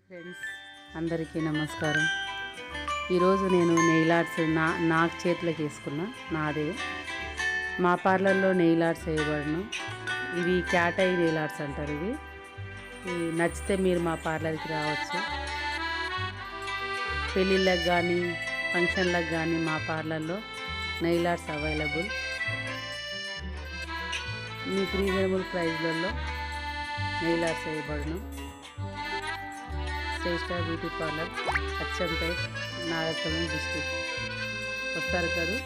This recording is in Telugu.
ఫ్రెండ్స్, అందరికీ నమస్కారం. ఈరోజు నేను నెయిల్ ఆర్ట్స్ నాకు చేతులకు వేసుకున్నా. నాదే మా పార్లర్లో నెయిల్ ఆర్ట్స్ వేయబడను. ఇవి క్యాట్ ఐ నెయిల్ ఆర్ట్స్ అంటారు. ఇవి నచ్చితే మీరు మా పార్లర్కి రావచ్చు. పెళ్ళిళ్ళకి కానీ ఫంక్షన్లకు కానీ మా పార్లర్లో నెయిల్ ఆర్ట్స్ అవైలబుల్. మీకు రీజనబుల్ ప్రైస్లలో నెయిల్ ఆర్ట్స్ వేయబడను. Shreshta beauty parlour, Achampet, Nagarkurnool district. వస్తారు కదా.